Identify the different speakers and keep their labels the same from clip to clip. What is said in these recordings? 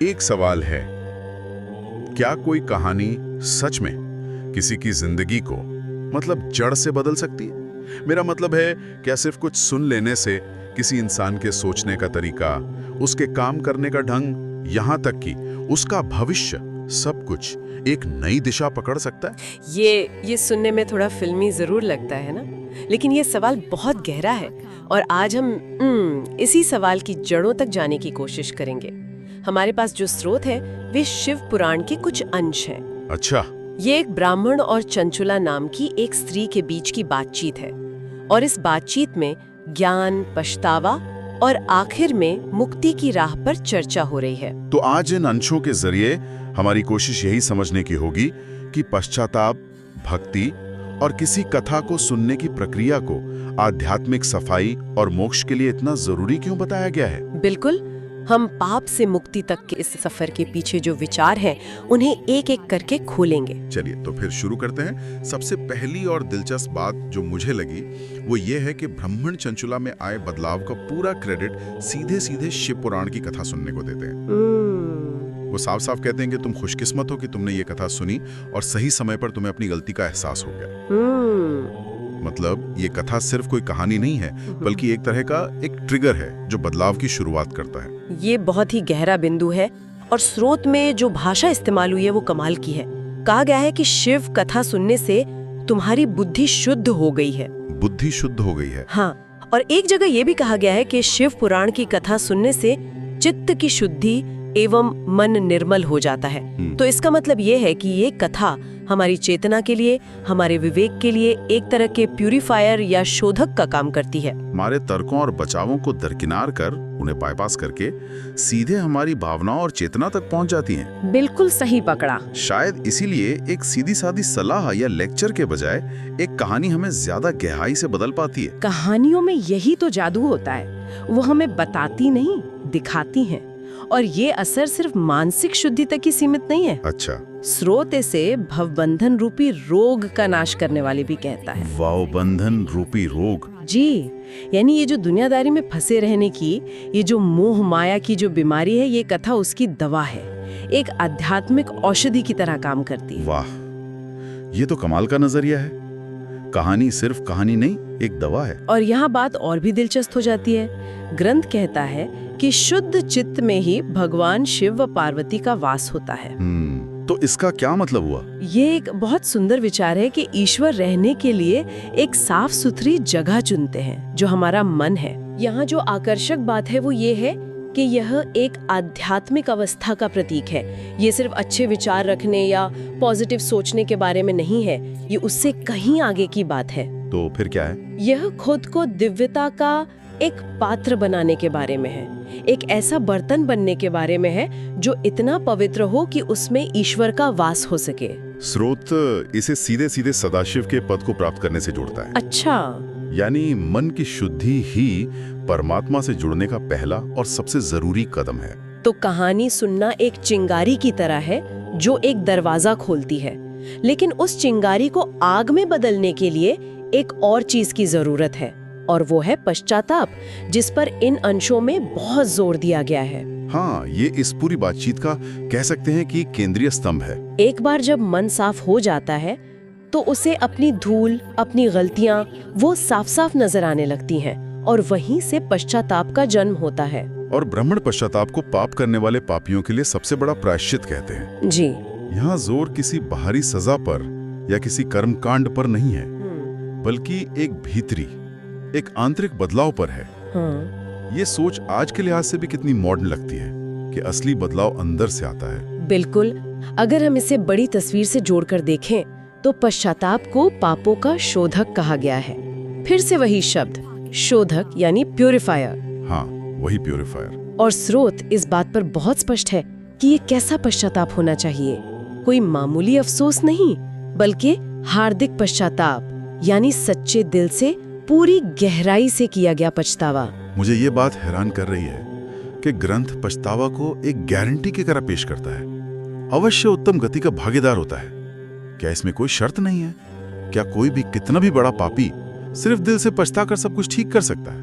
Speaker 1: एक सवाल है, क्या कोई कहानी सच में किसी की जिंदगी को मतलब जड़ से बदल सकती है? मेरा मतलब है, क्या सिर्फ कुछ सुन लेने से किसी इंसान के सोचने का तरीका, उसके काम करने का ढंग, यहाँ तक कि उसका भविष्य, सब कुछ एक नई दिशा पकड़ सकता है?
Speaker 2: ये सुनने में थोड़ा फिल्मी जरूर लगता है ना, लेकिन ये सवाल बहुत गहरा है और आज हम इसी सवाल की जड़ों तक जाने की कोशिश करेंगे। हमारे पास जो स्रोत है वे शिव पुराण के कुछ अंश हैं।
Speaker 1: अच्छा।
Speaker 2: ये एक ब्राह्मण और चंचुला नाम की एक स्त्री के बीच की बातचीत है और इस बातचीत में ज्ञान, पछतावा और आखिर में मुक्ति की राह पर चर्चा हो रही है।
Speaker 1: तो आज इन अंशों के जरिए हमारी कोशिश यही समझने की होगी कि पश्चाताप, भक्ति और किसी कथा को सुनने की प्रक्रिया को आध्यात्मिक सफाई और मोक्ष के लिए इतना जरूरी क्यों बताया गया है।
Speaker 2: बिल्कुल, हम पाप से मुक्ति तक के इस सफर के पीछे जो विचार हैं, उन्हें एक एक करके खोलेंगे।
Speaker 1: चलिए तो फिर शुरू करते हैं। सबसे पहली और दिलचस्प बात जो मुझे लगी वो ये है कि ब्राह्मण चंचुला में आए बदलाव का पूरा क्रेडिट सीधे सीधे शिव पुराण की कथा सुनने को देते हैं। वो साफ साफ कहते हैं कि तुम खुशकिस्मत हो कि तुमने ये कथा सुनी और सही समय पर तुम्हें अपनी गलती का एहसास हो गया। मतलब ये कथा सिर्फ कोई कहानी नहीं है, बल्कि एक तरह का एक ट्रिगर है जो बदलाव की शुरुआत करता है।
Speaker 2: ये बहुत ही गहरा बिंदु है और स्रोत में जो भाषा इस्तेमाल हुई है वो कमाल की है। कहा गया है कि शिव कथा सुनने से तुम्हारी बुद्धि शुद्ध हो गई है।
Speaker 1: बुद्धि शुद्ध हो गई है?
Speaker 2: हाँ, और एक जगह ये भी कहा गया है कि शिव पुराण की कथा सुनने से चित्त की शुद्धि एवं मन निर्मल हो जाता है। तो इसका मतलब ये है कि ये कथा हमारी चेतना के लिए, हमारे विवेक के लिए एक तरह के प्यूरिफायर या शोधक का काम करती है।
Speaker 1: हमारे तर्कों और बचावों को दरकिनार कर, उन्हें बाईपास करके सीधे हमारी भावनाओं और चेतना तक पहुंच जाती हैं।
Speaker 2: बिल्कुल सही पकड़ा।
Speaker 1: शायद इसीलिए एक सीधी सादी सलाह या लेक्चर के बजाय एक कहानी हमें ज्यादा गहराई से बदल पाती है।
Speaker 3: कहानियों में यही तो जादू होता है, वो हमें बताती नहीं, दिखाती हैं। और ये असर सिर्फ मानसिक शुद्धि तक ही सीमित नहीं है।
Speaker 1: अच्छा।
Speaker 3: स्रोत इसे भवबंधन रूपी रोग का नाश करने वाली भी कहता है।
Speaker 1: भवबंधन रूपी रोग?
Speaker 3: जी, यानी ये जो दुनियादारी में फंसे रहने की, ये जो मोह माया की जो बीमारी है, ये कथा उसकी दवा है, एक आध्यात्मिक औषधि की तरह काम करती है।
Speaker 1: वाह, ये तो कमाल का नजरिया है। कहानी सिर्फ कहानी नहीं, एक दवा है।
Speaker 3: और यहाँ बात और भी दिलचस्प हो जाती है। ग्रंथ कहता है कि शुद्ध चित्त में ही भगवान शिव व पार्वती का वास होता है।
Speaker 1: तो इसका क्या मतलब हुआ?
Speaker 3: ये एक बहुत सुंदर विचार है कि ईश्वर रहने के लिए एक साफ सुथरी जगह चुनते हैं, जो हमारा मन है। यहाँ जो आकर्षक बात है वो ये है कि यह एक आध्यात्मिक अवस्था का प्रतीक है। ये सिर्फ अच्छे विचार रखने या पॉजिटिव सोचने के बारे में नहीं है, ये उससे कहीं आगे की बात है।
Speaker 1: तो फिर क्या है?
Speaker 3: यह खुद को दिव्यता का एक पात्र बनाने के बारे में है, एक ऐसा बर्तन बनने के बारे में है जो इतना पवित्र हो कि उसमें ईश्वर का वास हो सके।
Speaker 1: स्रोत इसे सीधे सीधे सदाशिव के पद को प्राप्त करने से जोड़ता है।
Speaker 3: अच्छा,
Speaker 1: यानी मन की शुद्धि ही परमात्मा से जुड़ने का पहला और सबसे जरूरी कदम है।
Speaker 3: तो कहानी सुनना एक चिंगारी की तरह है जो एक दरवाजा खोलती है, लेकिन उस चिंगारी को आग में बदलने के लिए एक और चीज की जरूरत है, और वो है पश्चाताप, जिस पर इन अंशों में बहुत जोर दिया गया है।
Speaker 1: हाँ, ये इस पूरी बातचीत का कह सकते हैं कि केंद्रीय स्तंभ है।
Speaker 3: एक बार जब मन साफ हो जाता है तो उसे अपनी धूल, अपनी गलतियां वो साफ साफ नजर आने लगती हैं, और वहीं से पश्चाताप का जन्म होता है।
Speaker 1: और ब्राह्मण पश्चाताप को पाप करने वाले पापियों के लिए सबसे बड़ा प्रायश्चित कहते हैं।
Speaker 3: जी,
Speaker 1: यहाँ जोर किसी बाहरी सजा पर या किसी कर्मकांड पर नहीं है, बल्कि एक भीतरी, एक आंतरिक बदलाव पर है।
Speaker 3: हाँ।
Speaker 1: ये सोच आज के लिहाज से भी कितनी मॉडर्न लगती है कि असली बदलाव अंदर से आता है।
Speaker 3: बिल्कुल, अगर हम इसे बड़ी तस्वीर से जोड़कर देखें तो पश्चाताप को पापों का शोधक कहा गया है। फिर से वही शब्द, शोधक यानी प्यूरिफायर।
Speaker 1: हाँ, वही प्यूरिफायर।
Speaker 3: और स्रोत इस बात पर बहुत स्पष्ट है कि ये कैसा पश्चाताप होना चाहिए। कोई मामूली अफसोस नहीं, बल्कि हार्दिक पश्चाताप, यानी सच्चे दिल से पूरी गहराई से किया गया पछतावा।
Speaker 1: मुझे ये बात हैरान कर रही है कि ग्रंथ पछतावा को एक गारंटी की तरह पेश करता है, अवश्य उत्तम गति का भागीदार होता है। क्या इसमें कोई शर्त नहीं है? क्या कोई भी कितना भी बड़ा पापी सिर्फ दिल से पछता कर सब कुछ ठीक कर सकता है?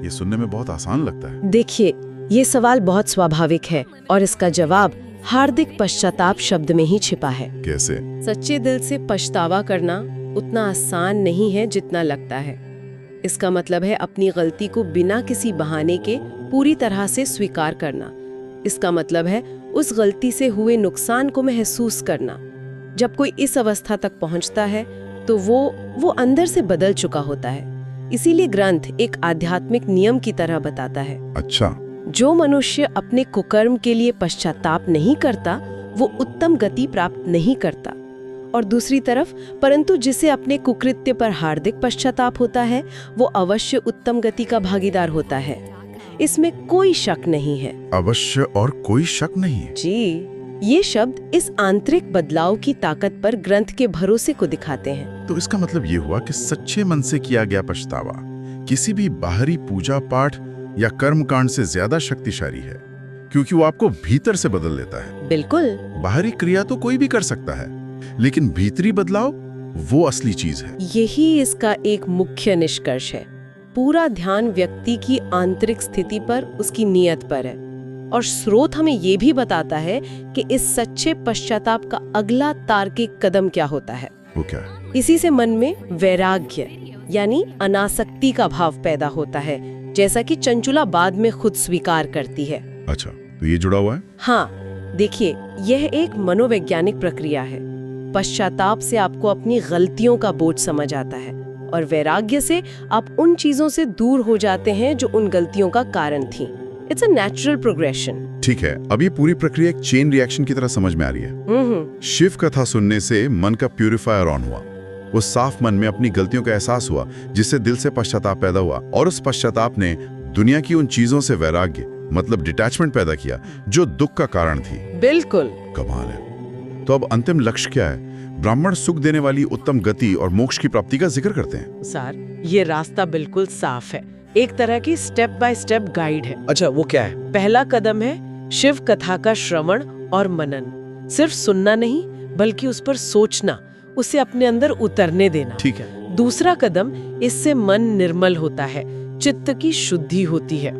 Speaker 1: ये सुनने में बहुत आसान लगता है।
Speaker 3: देखिए, ये सवाल बहुत स्वाभाविक है और इसका जवाब हार्दिक पश्चाताप शब्द में ही छिपा है।
Speaker 1: कैसे?
Speaker 3: सच्चे दिल से पछतावा करना उतना आसान नहीं है जितना लगता है। इसका मतलब है अपनी गलती को बिना किसी बहाने के पूरी तरह से स्वीकार करना। इसका मतलब है उस गलती से हुए नुकसान को महसूस करना। जब कोई इस अवस्था तक पहुंचता है तो वो अंदर से बदल चुका होता है। इसीलिए ग्रंथ एक आध्यात्मिक नियम की तरह बताता है।
Speaker 1: अच्छा।
Speaker 3: जो मनुष्य अपने कुकर्म के लिए पश्चाताप नहीं करता वो उत्तम गति प्राप्त नहीं करता, और दूसरी तरफ परंतु जिसे अपने कुकृत्य पर हार्दिक पश्चाताप होता है वो अवश्य उत्तम गति का भागीदार होता है। इसमें कोई शक नहीं है।
Speaker 1: अवश्य और कोई शक नहीं है।
Speaker 3: जी, ये शब्द इस आंतरिक बदलाव की ताकत पर ग्रंथ के भरोसे को दिखाते हैं।
Speaker 1: तो इसका मतलब ये हुआ कि सच्चे मन से किया गया पछतावा किसी भी बाहरी पूजा पाठ या कर्मकांड से ज्यादा शक्तिशाली है, क्योंकि वो आपको भीतर से बदल देता है।
Speaker 3: बिल्कुल।
Speaker 1: बाहरी क्रिया तो कोई भी कर सकता है, लेकिन भीतरी बदलाव वो असली चीज है।
Speaker 3: यही इसका एक मुख्य निष्कर्ष है। पूरा ध्यान व्यक्ति की आंतरिक स्थिति पर, उसकी नीयत पर है। और स्रोत हमें ये भी बताता है कि इस सच्चे पश्चाताप का अगला तार्किक कदम क्या होता है।
Speaker 1: वो क्या है?
Speaker 3: इसी से मन में वैराग्य यानी अनासक्ति का भाव पैदा होता है, जैसा कि चंचुला बाद में खुद स्वीकार करती है।
Speaker 1: अच्छा, तो ये जुड़ा हुआ है?
Speaker 3: हाँ, देखिए, यह एक मनोवैज्ञानिक प्रक्रिया है। पश्चाताप से आपको अपनी गलतियों का बोझ समझ आता है और वैराग्य से आप उन चीजों से दूर हो जाते हैं जो उन गलतियों का कारण थी। It's a natural progression.
Speaker 1: ठीक है, अब ये पूरी प्रक्रिया एक चेन रिएक्शन की तरह समझ में आ रही है। शिव कथा सुनने से मन का प्यूरिफायर ऑन हुआ। वो साफ मन में अपनी गलतियों का एहसास हुआ, जिससे दिल से पश्चाताप पैदा हुआ, और उस पश्चाताप ने दुनिया की उन चीजों से वैराग्य मतलब डिटैचमेंट पैदा किया जो दुख का कारण थी।
Speaker 3: बिल्कुल।
Speaker 1: कमाल है। तो अब अंतिम लक्ष्य क्या है? ब्राह्मण सुख देने वाली उत्तम गति और मोक्ष की प्राप्ति का जिक्र करते हैं।
Speaker 3: सर, ये रास्ता बिल्कुल साफ है। एक तरह की स्टेप बाय स्टेप गाइड है।
Speaker 4: अच्छा, वो क्या है?
Speaker 3: पहला कदम है शिव कथा का श्रवण और मनन। सिर्फ सुनना नहीं बल्कि उस पर सोचना, उसे अपने अंदर उतरने देना।
Speaker 1: ठीक है।
Speaker 3: दूसरा कदम, इससे मन निर्मल होता है, चित्त की शुद्धि होती है।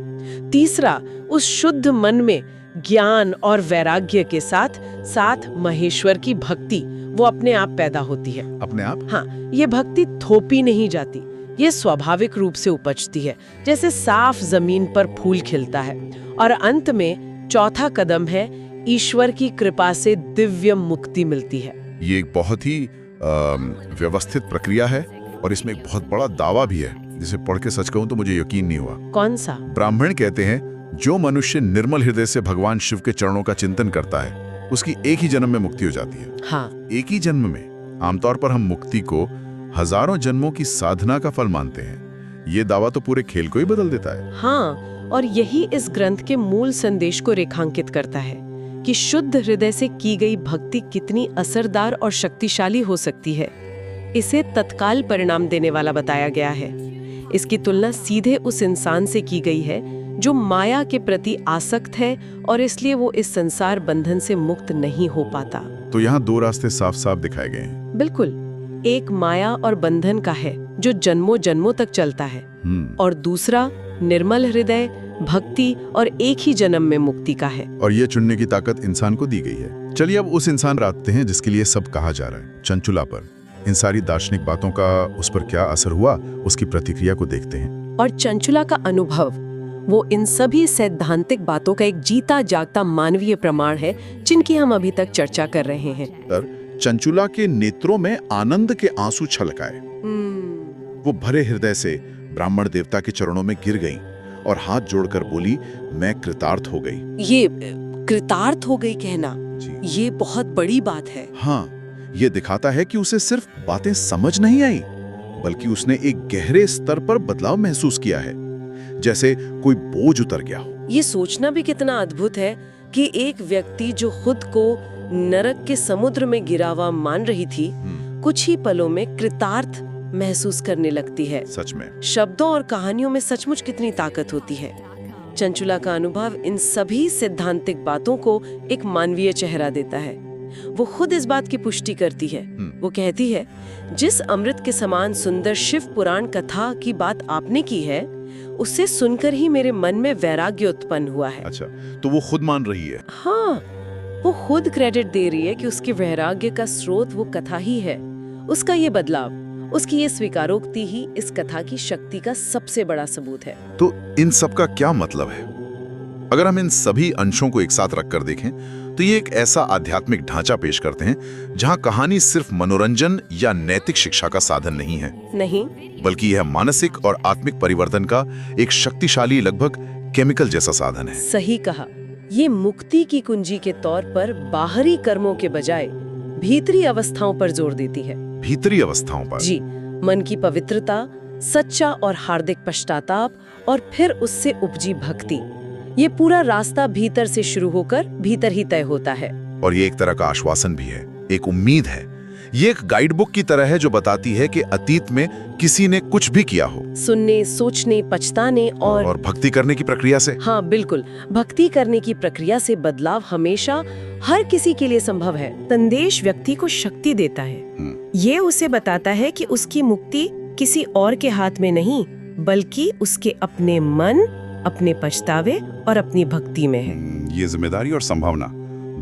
Speaker 3: तीसरा, उस शुद्ध मन में ज्ञान और वैराग्य के साथ साथ महेश्वर की भक्ति वो अपने आप पैदा होती है।
Speaker 1: अपने आप?
Speaker 3: हाँ, ये भक्ति थोपी नहीं जाती, ये स्वाभाविक रूप से उपजती है, जैसे साफ जमीन पर फूल खिलता है। और अंत में चौथा कदम है ईश्वर की कृपा से दिव्य मुक्ति मिलती है।
Speaker 1: ये एक बहुत ही व्यवस्थित प्रक्रिया है और इसमें एक बहुत बड़ा दावा भी है, जिसे पढ़ के सच कहूं तो मुझे यकीन नहीं हुआ।
Speaker 3: कौन सा?
Speaker 1: ब्राह्मण कहते हैं जो मनुष्य निर्मल हृदय से भगवान शिव के चरणों का चिंतन करता है उसकी एक ही जन्म में मुक्ति हो जाती है।
Speaker 3: हाँ,
Speaker 1: एक ही जन्म में। आमतौर पर हम मुक्ति को हजारों जन्मों की साधना का फल मानते हैं। ये दावा तो पूरे खेल को ही बदल देता है।
Speaker 3: हाँ, और यही इस ग्रंथ के मूल संदेश को रेखांकित करता है कि शुद्ध हृदय से की गई भक्ति कितनी असरदार और शक्तिशाली हो सकती है। इसे तत्काल परिणाम देने वाला बताया गया है। इसकी तुलना सीधे उस इंसान से की गई है जो माया के प्रति आसक्त है और इसलिए वो इस संसार बंधन से मुक्त नहीं हो पाता।
Speaker 1: तो यहाँ दो रास्ते साफ साफ दिखाए गए हैं।
Speaker 3: बिल्कुल। एक माया और बंधन का है जो जन्मों जन्मों तक चलता है, और दूसरा निर्मल हृदय, भक्ति और एक ही जन्म में मुक्ति का है।
Speaker 1: और ये चुनने की ताकत इंसान को दी गई है। चलिए अब उस इंसान रास्ते हैं जिसके लिए सब कहा जा रहा है, चंचुला पर। इन सारी दार्शनिक बातों का उस पर क्या असर हुआ, उसकी प्रतिक्रिया को देखते हैं।
Speaker 3: और चंचुला का अनुभव वो इन सभी सैद्धांतिक बातों का एक जीता जागता मानवीय प्रमाण है जिनकी हम अभी तक चर्चा कर रहे हैं।
Speaker 1: चंचुला के नेत्रों में आनंद के आंसू छलकाए। वो भरे हृदय से ब्राह्मण देवता के चरणों में गिर गईं और हाथ जोड़कर बोली, मैं कृतार्थ हो गई।
Speaker 3: ये कृतार्थ हो गई कहना, ये बहुत बड़ी बात है।
Speaker 1: हाँ, ये दिखाता है कि उसे सिर्फ बातें समझ नहीं आई, बल्कि उसने एक गहरे स्तर पर बदलाव महसूस किया है, जैसे कोई बोझ उतर गया हो।
Speaker 3: ये सोचना भी कितना अद्भुत है कि एक व्यक्ति जो खुद को नरक के समुद्र में गिरा हुआ मान रही थी, कुछ ही पलों में कृतार्थ महसूस करने लगती है।
Speaker 1: सच में
Speaker 3: शब्दों और कहानियों में सचमुच कितनी ताकत होती है। चंचुला का अनुभव इन सभी सिद्धांतिक बातों को एक मानवीय चेहरा देता है।
Speaker 2: वो खुद इस बात की पुष्टि करती है। वो कहती है, जिस अमृत के समान सुंदर शिव पुराण कथा की बात आपने की है, उससे सुनकर ही मेरे मन में वैराग्य उत्पन्न हुआ है।
Speaker 1: अच्छा, तो वो खुद मान रही है।
Speaker 2: हाँ, वो खुद क्रेडिट दे रही है कि उसके वैराग्य का स्रोत वो कथा ही है। उसका ये बदलाव, उसकी ये स्वीकारोक्ति ही इस कथा की शक्ति का सबसे बड़ा सबूत है।
Speaker 1: तो इन सब का क्या मतलब है? अगर हम इन सभी अंशों को एक साथ रखकर देखें तो ये एक ऐसा आध्यात्मिक ढांचा पेश करते हैं जहां कहानी सिर्फ मनोरंजन या नैतिक शिक्षा का साधन नहीं है,
Speaker 2: नहीं,
Speaker 1: बल्कि यह मानसिक और आत्मिक परिवर्तन का एक शक्तिशाली, लगभग केमिकल जैसा साधन है।
Speaker 2: सही कहा। ये मुक्ति की कुंजी के तौर पर बाहरी कर्मों के बजाय भीतरी अवस्थाओं पर जोर देती है।
Speaker 1: भीतरी अवस्थाओं पर?
Speaker 2: जी, मन की पवित्रता, सच्चा और हार्दिक पश्चाताप और फिर उससे उपजी भक्ति। ये पूरा रास्ता भीतर से शुरू होकर भीतर ही तय होता है।
Speaker 1: और ये एक तरह का आश्वासन भी है, एक उम्मीद है। ये एक गाइड बुक की तरह है जो बताती है कि अतीत में किसी ने कुछ भी किया हो,
Speaker 2: सुनने, सोचने, पछताने और
Speaker 1: भक्ति करने की प्रक्रिया से।
Speaker 2: हाँ बिल्कुल, भक्ति करने की प्रक्रिया से बदलाव हमेशा हर किसी के लिए संभव है।
Speaker 3: संदेश व्यक्ति को शक्ति देता है। ये उसे बताता है कि उसकी मुक्ति किसी और के हाथ में नहीं, बल्कि उसके अपने मन, अपने पछतावे और अपनी भक्ति में है।
Speaker 1: ये जिम्मेदारी और संभावना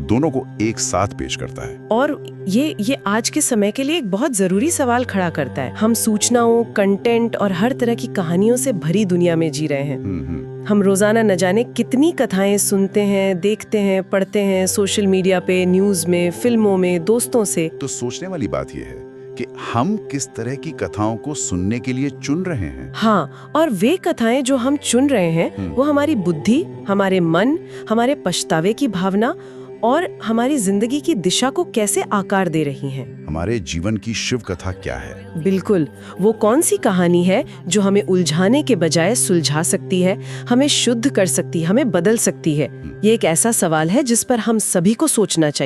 Speaker 1: दोनों को एक साथ पेश करता है।
Speaker 3: और ये आज के समय के लिए एक बहुत जरूरी सवाल खड़ा करता है। हम सूचनाओं, कंटेंट और हर तरह की कहानियों से भरी दुनिया में जी रहे हैं। हम रोजाना न जाने कितनी कथाएं सुनते हैं, देखते हैं, पढ़ते हैं, सोशल मीडिया पे, न्यूज में, फिल्मों में, दोस्तों से।
Speaker 1: तो सोचने वाली बात यह है कि हम किस तरह की कथाओं को सुनने के लिए चुन रहे हैं।
Speaker 3: हाँ, और वे कथाएं जो हम चुन रहे हैं वो हमारी बुद्धि, हमारे मन, हमारे पछतावे की भावना और हमारी जिंदगी की दिशा को कैसे आकार दे रही हैं।
Speaker 1: हमारे जीवन की शिव कथा क्या है?
Speaker 3: बिल्कुल, वो कौन सी कहानी है जो हमें उलझाने के बजाय सुलझा सकती है, हमें शुद्ध कर सकती है, हमें बदल सकती है। ये एक ऐसा सवाल है जिस पर हम सभी को सोचना चाहिए।